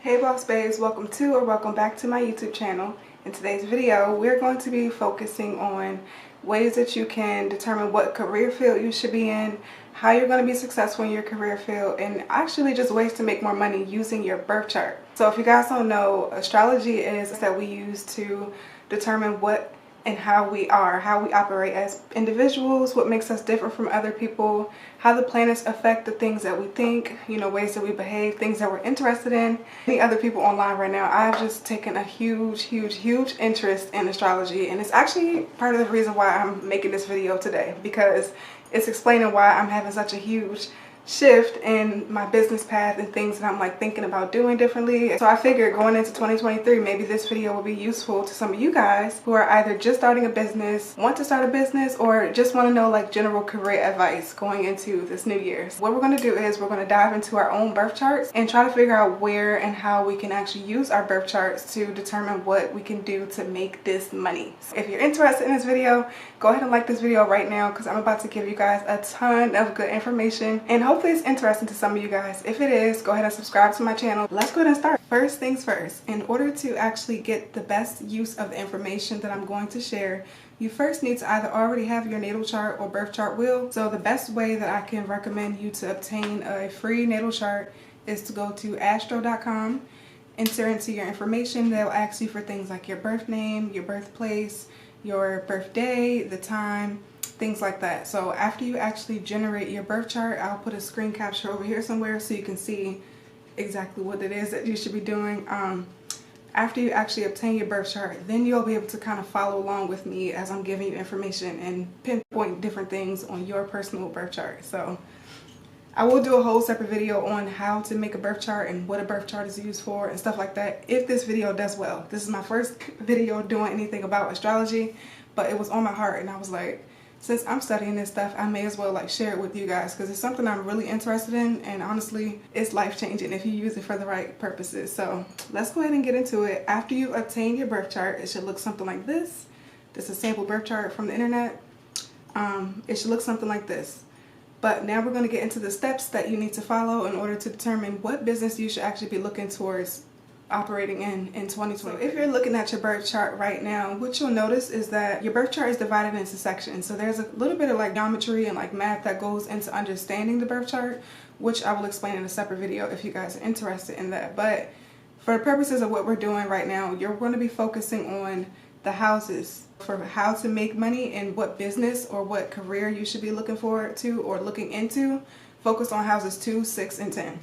Hey boss babes, welcome to or welcome back to my YouTube channel. In today's video, we're going to be focusing on ways that you can determine what career field you should be in, how you're going to be successful in your career field, and actually just ways to make more money using your birth chart. So if you guys don't know, astrology is that we use to determine what and how we are, how we operate as individuals, what makes us different from other people, how the planets affect the things that we think, ways that we behave, things that we're interested in. Any other people online right now, I've just taken a huge interest in astrology, and it's actually part of the reason why I'm making this video today, because it's explaining why I'm having such a huge shift in my business path and things that I'm like thinking about doing differently. So I figured going into 2023, maybe this video will be useful to some of you guys who are either just starting a business, want to start a business, or just want to know like general career advice going into this new year. So what we're going to do is we're going to dive into our own birth charts and try to figure out where and how we can actually use our birth charts to determine what we can do to make this money. So if you're interested in this video, go ahead and like this video right now, because I'm about to give you guys a ton of good information, and hopefully it's interesting to some of you guys. If it is, go ahead and subscribe to my channel. Let's go ahead and start. First things first, in order to actually get the best use of the information that I'm going to share, you first need to either already have your natal chart or birth chart wheel. So the best way that I can recommend you to obtain a free natal chart is to go to astro.com, enter into your information. They'll ask you for things like your birth name, your birthplace, your birthday, the time, things like that. So after you actually generate your birth chart, I'll put a screen capture over here somewhere so you can see exactly what it is that you should be doing. After you actually obtain your birth chart, then you'll be able to kind of follow along with me as I'm giving you information and pinpoint different things on your personal birth chart. So I will do a whole separate video on how to make a birth chart and what a birth chart is used for and stuff like that if this video does well. This is my first video doing anything about astrology, but it was on my heart and I was like, since I'm studying this stuff, I may as well like share it with you guys, because it's something I'm really interested in, and honestly it's life-changing if you use it for the right purposes. So let's go ahead and get into it. After you obtain your birth chart, it should look something like this. This is a sample birth chart from the internet. It should look something like this. But now we're going to get into the steps that you need to follow in order to determine what business you should actually be looking towards operating in 2020. So if you're looking at your birth chart right now, what you'll notice is that your birth chart is divided into sections. So there's a little bit of like geometry and like math that goes into understanding the birth chart, which I will explain in a separate video if you guys are interested in that. But for the purposes of what we're doing right now, you're going to be focusing on the houses for how to make money and what business or what career you should be looking forward to or looking into. Focus on houses 2, 6, and 10.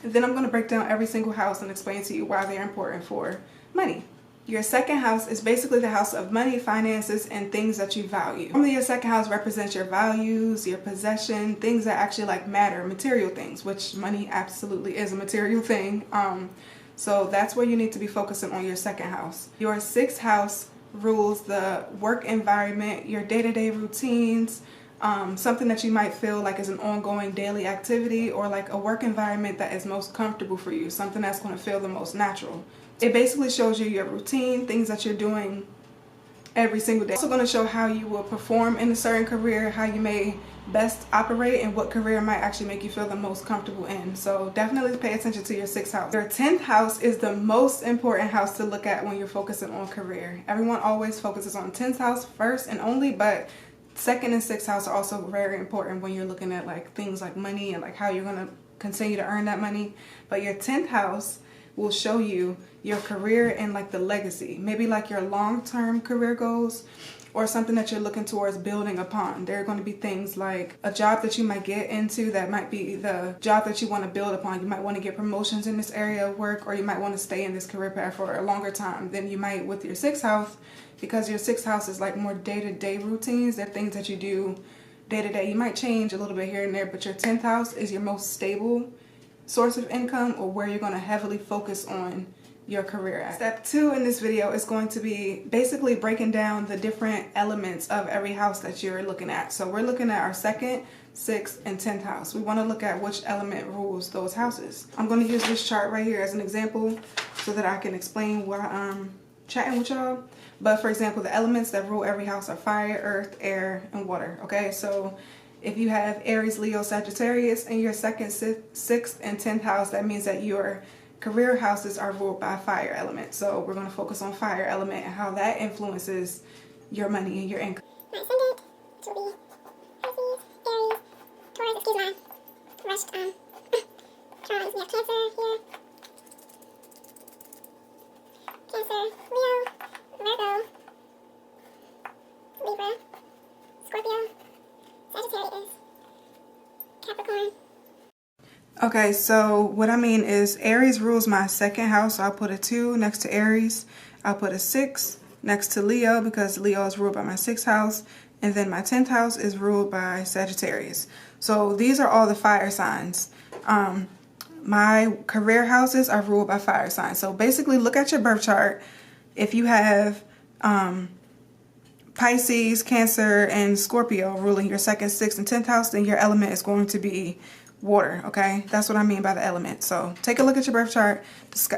And then I'm going to break down every single house and explain to you why they're important for money. Your second house is basically the house of money, finances, and things that you value. Normally your second house represents your values, your possession, things that actually like matter, material things, which money absolutely is a material thing. So that's where you need to be focusing on your second house. Your sixth house rules the work environment, your day-to-day routines, something that you might feel like is an ongoing daily activity, or like a work environment that is most comfortable for you, something that's going to feel the most natural. It basically shows you your routine, things that you're doing every single day. It's also going to show how you will perform in a certain career, how you may best operate, and what career might actually make you feel the most comfortable in. So definitely pay attention to your sixth house. Your 10th house is the most important house to look at when you're focusing on career. Everyone always focuses on 10th house first and only, but second and sixth house are also very important when you're looking at like things like money and like how you're going to continue to earn that money. But your 10th house will show you your career and like the legacy, maybe like your long-term career goals or something that you're looking towards building upon. There are going to be things like a job that you might get into that might be the job that you want to build upon. You might want to get promotions in this area of work, or you might want to stay in this career path for a longer time than you might with your sixth house, because your sixth house is like more day-to-day routines. They're things that you do day-to-day. You might change a little bit here and there, but your 10th house is your most stable source of income, or where you're going to heavily focus on your career at. Step 2 in this video is going to be basically breaking down the different elements of every house that you're looking at. So we're looking at our second, 6th, and 10th house. We want to look at which element rules those houses. I'm going to use this chart right here as an example so that I can explain what I'm chatting with y'all. But for example, the elements that rule every house are fire, earth, air, and water. Okay, so if you have Aries, Leo, Sagittarius in your second, 6th, and 10th house, that means that you're career houses are ruled by fire element. So we're going to focus on fire element and how that influences your money and your income. My ascendant, which will be Pisces, Aries, Taurus, excuse my rushed drawings. We have Cancer here. Cancer, Leo, Virgo, Libra, Scorpio, Sagittarius, Capricorn. Okay, so what I mean is Aries rules my second house, so I'll put a 2 next to Aries. I'll put a 6 next to Leo because Leo is ruled by my 6th house, and then my 10th house is ruled by Sagittarius. So these are all the fire signs. My career houses are ruled by fire signs. So basically look at your birth chart. If you have Pisces, Cancer, and Scorpio ruling your 2nd, 6th, and 10th house, then your element is going to be water, okay? That's what I mean by the element. So take a look at your birth chart,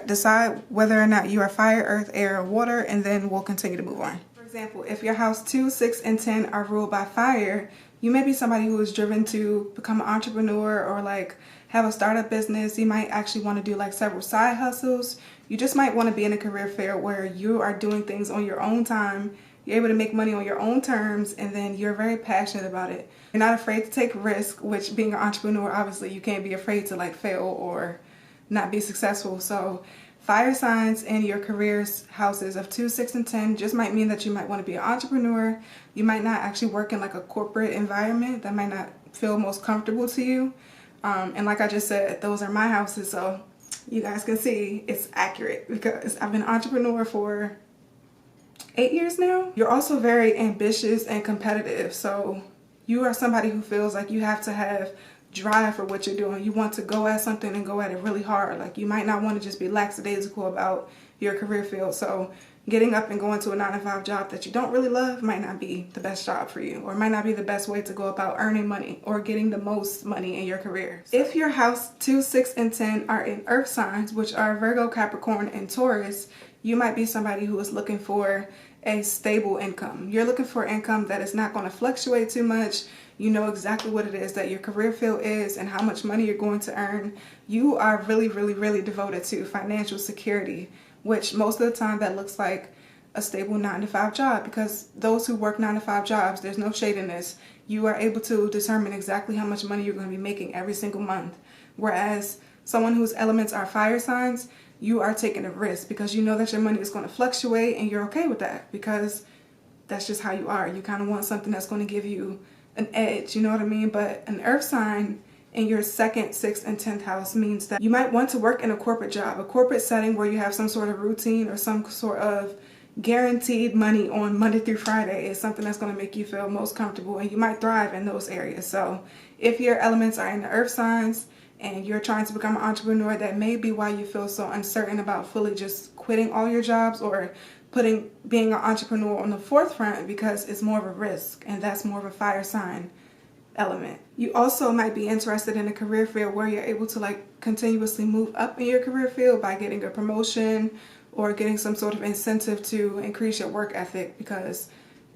decide whether or not you are fire, earth, air, or water, and then we'll continue to move on. For example, if your house 2, 6, and 10 are ruled by fire, you may be somebody who is driven to become an entrepreneur or like have a startup business. You might actually want to do like several side hustles. You just might want to be in a career field where you are doing things on your own time. You're able to make money on your own terms, and then you're very passionate about it. You're not afraid to take risk, which being an entrepreneur, obviously you can't be afraid to like fail or not be successful. So fire signs in your careers houses of 2, 6, and 10 just might mean that you might want to be an entrepreneur. You might not actually work in like a corporate environment. That might not feel most comfortable to you. And like I just said, those are my houses, so you guys can see it's accurate because I've been an entrepreneur for 8 years now. You're also very ambitious and competitive, so you are somebody who feels like you have to have drive for what you're doing. You want to go at something and go at it really hard. Like you might not want to just be lackadaisical about your career field. So getting up and going to a 9-to-5 job that you don't really love might not be the best job for you, or might not be the best way to go about earning money or getting the most money in your career. If your house 2, 6, and 10 are in earth signs, which are Virgo, Capricorn, and Taurus, you might be somebody who is looking for a stable income. You're looking for income that is not going to fluctuate too much. You know exactly what it is that your career field is and how much money you're going to earn. You are really, really, really devoted to financial security, which most of the time that looks like a stable 9-to-5 job, because those who work 9-to-5 jobs, there's no shade in this. You are able to determine exactly how much money you're going to be making every single month. Whereas someone whose elements are fire signs, you are taking a risk because you know that your money is going to fluctuate, and you're okay with that because that's just how you are. You kind of want something that's going to give you an edge, you know what I mean? But an earth sign in your 2nd, 6th, and 10th house means that you might want to work in a corporate job, a corporate setting where you have some sort of routine or some sort of guaranteed money on Monday through Friday is something that's going to make you feel most comfortable, and you might thrive in those areas. So if your elements are in the earth signs and you're trying to become an entrepreneur, that may be why you feel so uncertain about fully just quitting all your jobs or putting being an entrepreneur on the forefront, because it's more of a risk, and that's more of a fire sign element. You also might be interested in a career field where you're able to like continuously move up in your career field by getting a promotion or getting some sort of incentive to increase your work ethic, because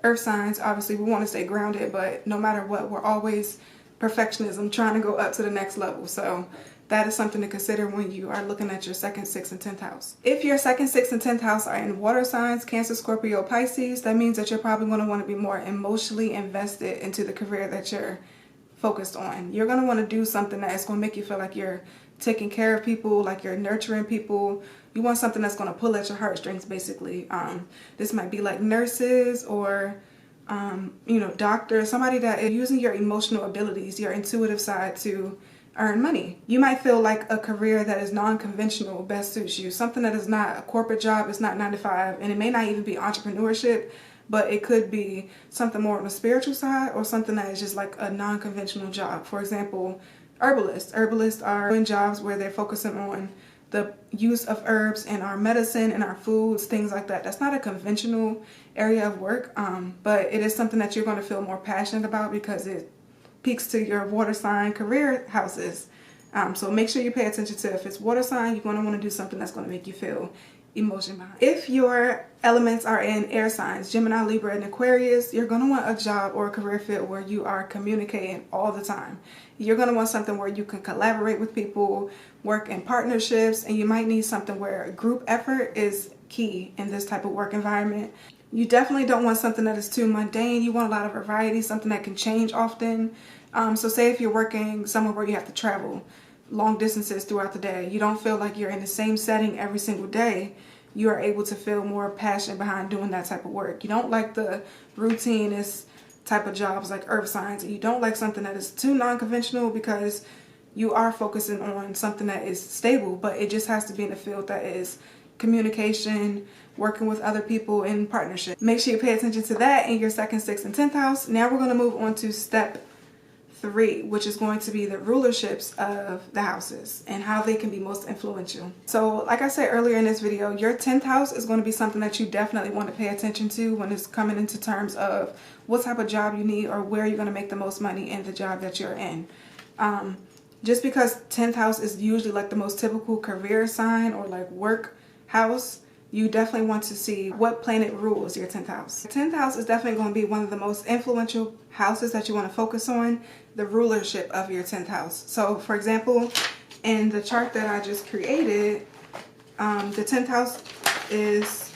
earth signs, obviously we want to stay grounded, but no matter what, we're always perfectionism, trying to go up to the next level. So that is something to consider when you are looking at your 2nd, 6th, and 10th house. If your 2nd, 6th, and 10th house are in water signs, Cancer, Scorpio, Pisces, that means that you're probably going to want to be more emotionally invested into the career that you're focused on. You're going to want to do something that is going to make you feel like you're taking care of people, like you're nurturing people. You want something that's going to pull at your heartstrings, basically. This might be like nurses or doctors, somebody that is using your emotional abilities, your intuitive side to earn money. You might feel like a career that is non-conventional best suits you, something that is not a corporate job, it's not 9-to-5, and it may not even be entrepreneurship, but it could be something more on the spiritual side or something that is just like a non-conventional job. For example, herbalists. Herbalists are doing jobs where they're focusing on the use of herbs in our medicine and our foods, things like that. That's not a conventional area of work, but it is something that you're going to feel more passionate about because it speaks to your water sign career houses. So make sure you pay attention to, if it's water sign, you're going to want to do something that's going to make you feel emotion behind it. If your elements are in air signs, Gemini, Libra, and Aquarius, you're going to want a job or a career field where you are communicating all the time. You're going to want something where you can collaborate with people, work in partnerships, and you might need something where group effort is key in this type of work environment. You definitely don't want something that is too mundane. You want a lot of variety, something that can change often. So say if you're working somewhere where you have to travel long distances throughout the day, you don't feel like you're in the same setting every single day. You are able to feel more passion behind doing that type of work. You don't like the routinist type of jobs like earth signs. You don't like something that is too non-conventional because you are focusing on something that is stable, but it just has to be in a field that is communication, working with other people in partnership. Make sure you pay attention to that in your 2nd, 6th, and 10th house. Now we're going to move on to step 3, which is going to be the rulerships of the houses and how they can be most influential. So like I said earlier in this video, your 10th house is going to be something that you definitely want to pay attention to when it's coming into terms of what type of job you need or where you're going to make the most money in the job that you're in. Just because 10th house is usually like the most typical career sign or like work house, you definitely want to see what planet rules your 10th house. The 10th house is definitely going to be one of the most influential houses that you want to focus on, the rulership of your 10th house. So for example, in the chart that I just created, the 10th house is,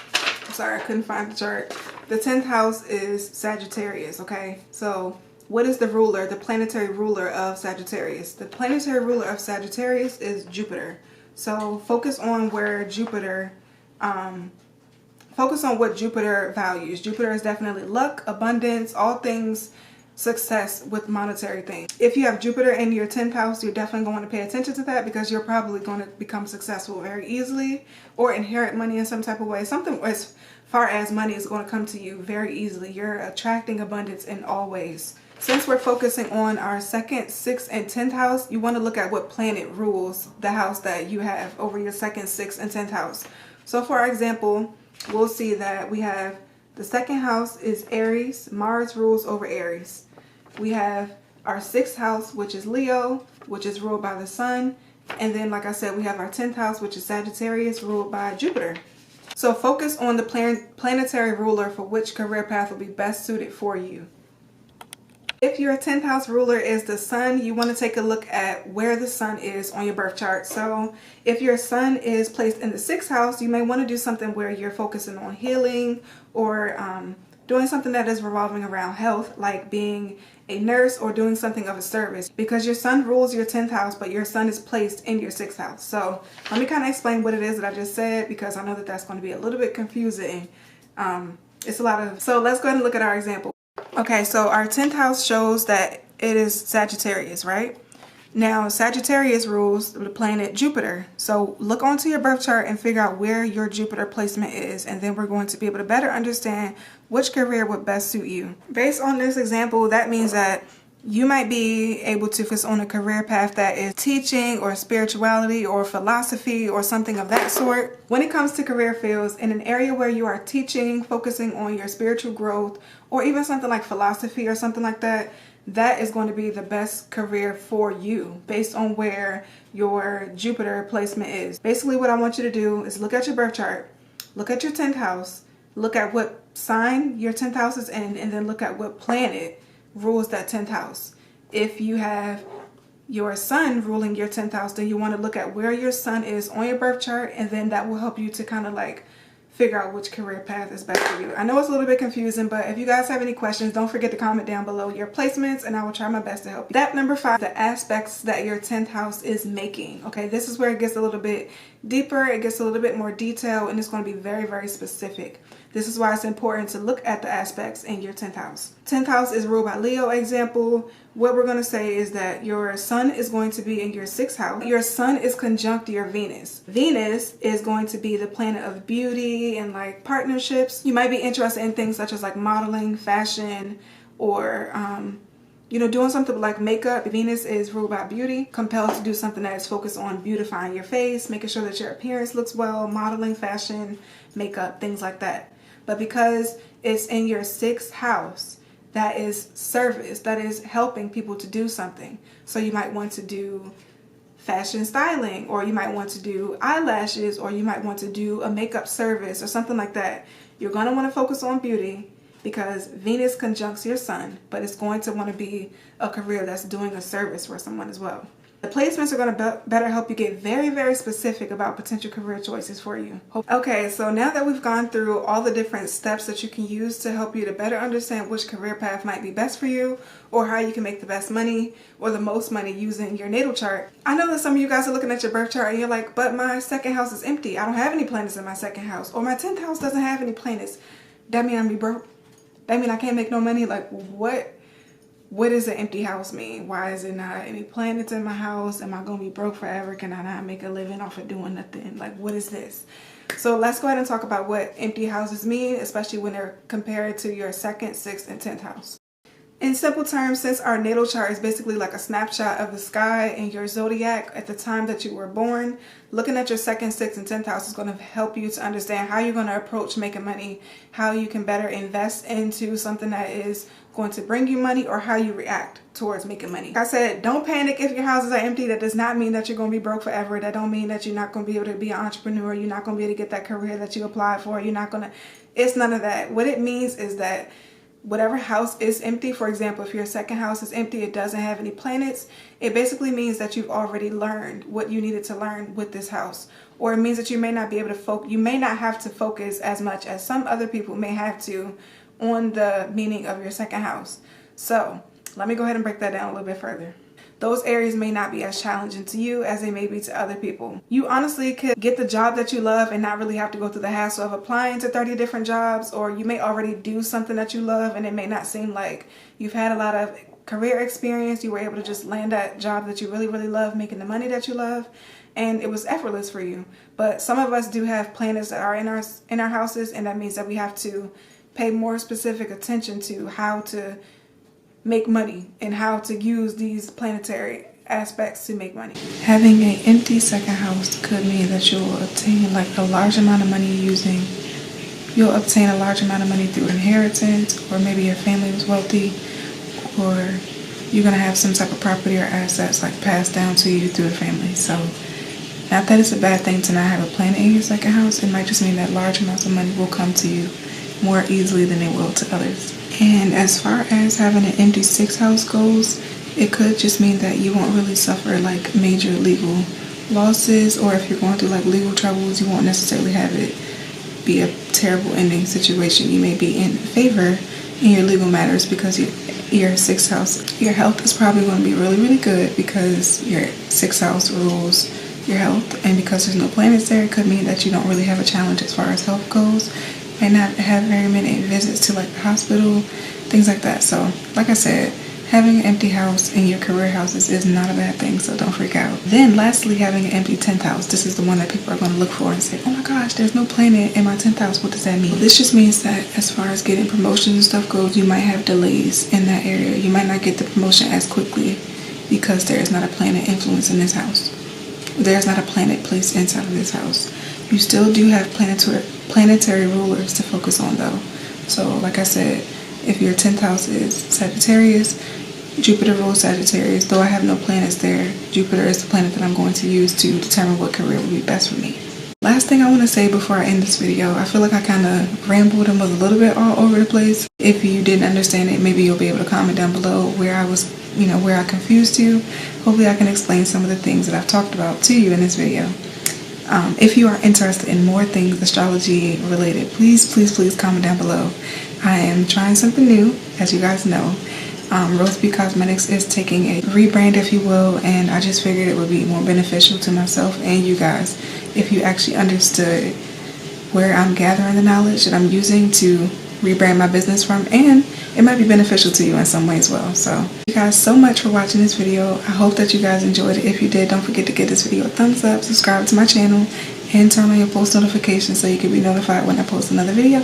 I'm sorry, I couldn't find the chart. The 10th house is Sagittarius, okay? So what is the ruler, the planetary ruler of Sagittarius? The planetary ruler of Sagittarius is Jupiter. So focus on where Jupiter, focus on what Jupiter values. Jupiter is definitely luck, abundance, all things success with monetary things. If you have Jupiter in your 10th house, you're definitely going to want to pay attention to that because you're probably going to become successful very easily or inherit money in some type of way. Something as far as money is going to come to you very easily. You're attracting abundance in all ways. Since we're focusing on our 2nd, 6th, and 10th house, you want to look at what planet rules the house that you have over your 2nd, 6th, and 10th house. So for example, we'll see that we have the 2nd house is Aries. Mars rules over Aries. We have our 6th house, which is Leo, which is ruled by the sun. And then, like I said, we have our 10th house, which is Sagittarius, ruled by Jupiter. So focus on the planetary ruler for which career path will be best suited for you. If your 10th house ruler is the sun, you want to take a look at where the sun is on your birth chart. So if your sun is placed in the 6th house, you may want to do something where you're focusing on healing or doing something that is revolving around health, like being a nurse or doing something of a service, because your sun rules your 10th house, but your sun is placed in your 6th house. So let me kind of explain what it is that I just said, because I know that that's going to be a little bit confusing. It's a lot of, so let's go ahead and look at our example. Okay, so our 10th house shows that it is Sagittarius, right? Now, Sagittarius rules the planet Jupiter. So look onto your birth chart and figure out where your Jupiter placement is, and then we're going to be able to better understand which career would best suit you. Based on this example, that means that you might be able to focus on a career path that is teaching or spirituality or philosophy or something of that sort. When it comes to career fields, in an area where you are teaching, focusing on your spiritual growth, or even something like philosophy or something like that, that is going to be the best career for you based on where your Jupiter placement is. Basically, what I want you to do is look at your birth chart, look at your 10th house, look at what sign your 10th house is in, and then look at what planet rules that 10th house. If you have your sun ruling your 10th house, then you want to look at where your sun is on your birth chart, and then that will help you to kind of like figure out which career path is best for you. I know it's a little bit confusing, but if you guys have any questions, don't forget to comment down below your placements and I will try my best to help you. Step number 5, the aspects that your 10th house is making. Okay, this is where it gets a little bit deeper, it gets a little bit more detailed, and it's going to be very, very specific. This is why it's important to look at the aspects in your 10th house. 10th house is ruled by Leo. Example, what we're going to say is that your sun is going to be in your 6th house. Your sun is conjunct your Venus. Venus is going to be the planet of beauty and like partnerships. You might be interested in things such as like modeling, fashion, or you know, doing something like makeup. Venus is ruled by beauty, compelled to do something that is focused on beautifying your face, making sure that your appearance looks well, modeling, fashion, makeup, things like that. But because it's in your 6th house, that is service, that is helping people to do something. So you might want to do fashion styling, or you might want to do eyelashes, or you might want to do a makeup service or something like that. You're going to want to focus on beauty because Venus conjuncts your sun, but it's going to want to be a career that's doing a service for someone as well. The placements are going to better help you get very, very specific about potential career choices for you. Okay, so now that we've gone through all the different steps that you can use to help you to better understand which career path might be best for you, or how you can make the best money or the most money using your natal chart. I know that some of you guys are looking at your birth chart and you're like, but my second house is empty. I don't have any planets in my second house, or my 10th house doesn't have any planets. That mean I'm be broke? That mean I can't make no money? Like, what does an empty house mean? Why is it not any planets in my house? Am I going to be broke forever? Can I not make a living off of doing nothing? Like, what is this? So let's go ahead and talk about what empty houses mean, especially when they're compared to your 2nd, 6th, and 10th house. In simple terms, since our natal chart is basically like a snapshot of the sky and your zodiac at the time that you were born, looking at your 2nd, 6th, and 10th house is going to help you to understand how you're going to approach making money, how you can better invest into something that is going to bring you money, or how you react towards making money. Like I said, don't panic if your houses are empty. That does not mean that you're going to be broke forever. That don't mean that you're not going to be able to be an entrepreneur. You're not going to be able to get that career that you applied for. You're not going to, it's none of that. What it means is that whatever house is empty, for example, if your 2nd house is empty, it doesn't have any planets, it basically means that you've already learned what you needed to learn with this house. Or it means that you may not be able to you may not have to focus as much as some other people may have to on the meaning of your 2nd house. So let me go ahead and break that down a little bit further. Those areas may not be as challenging to you as they may be to other people. You honestly could get the job that you love and not really have to go through the hassle of applying to 30 different jobs, or you may already do something that you love and it may not seem like you've had a lot of career experience. You were able to just land that job that you really, really love, making the money that you love, and it was effortless for you. But some of us do have planets that are in our houses, and that means that we have to pay more specific attention to how to make money and how to use these planetary aspects to make money. Having an empty 2nd house could mean that you'll obtain like a large amount of money you'll obtain a large amount of money through inheritance, or maybe your family was wealthy, or you're going to have some type of property or assets like passed down to you through the family. So not that it's a bad thing to not have a planet in your 2nd house. It might just mean that large amounts of money will come to you more easily than they will to others. And as far as having an empty 6th house goes, it could just mean that you won't really suffer like major legal losses, or if you're going through like legal troubles, you won't necessarily have it be a terrible ending situation. You may be in favor in your legal matters because your 6th house, your health is probably going to be really, really good because your 6th house rules your health, and because there's no planets there, it could mean that you don't really have a challenge as far as health goes. May not have very many visits to like the hospital, things like that. So like I said, having an empty house in your career houses is not a bad thing, so don't freak out. Then lastly, having an empty 10th house. This is the one that people are going to look for and say, oh my gosh, there's no planet in my 10th house. What does that mean? Well, this just means that as far as getting promotions and stuff goes, you might have delays in that area. You might not get the promotion as quickly because there is not a planet influence in this house. There's not a planet placed inside of this house. You still do have planetary rulers to focus on though. So like I said, if your 10th house is Sagittarius, Jupiter rules Sagittarius. Though I have no planets there, Jupiter is the planet that I'm going to use to determine what career would be best for me. Last thing I want to say before I end this video, I feel like I kind of rambled and was a little bit all over the place. If you didn't understand it, maybe you'll be able to comment down below where I was, where I confused you. Hopefully I can explain some of the things that I've talked about to you in this video. If you are interested in more things astrology related, please comment down below. I am trying something new, as you guys know. Rose Beauty Cosmetics is taking a rebrand, if you will, and I just figured it would be more beneficial to myself and you guys if you actually understood where I'm gathering the knowledge that I'm using to rebrand my business from, and it might be beneficial to you in some way as well. So thank you guys so much for watching this video. I hope that you guys enjoyed it. If you did, don't forget to give this video a thumbs up, subscribe to my channel, and turn on your post notifications so you can be notified when I post another video.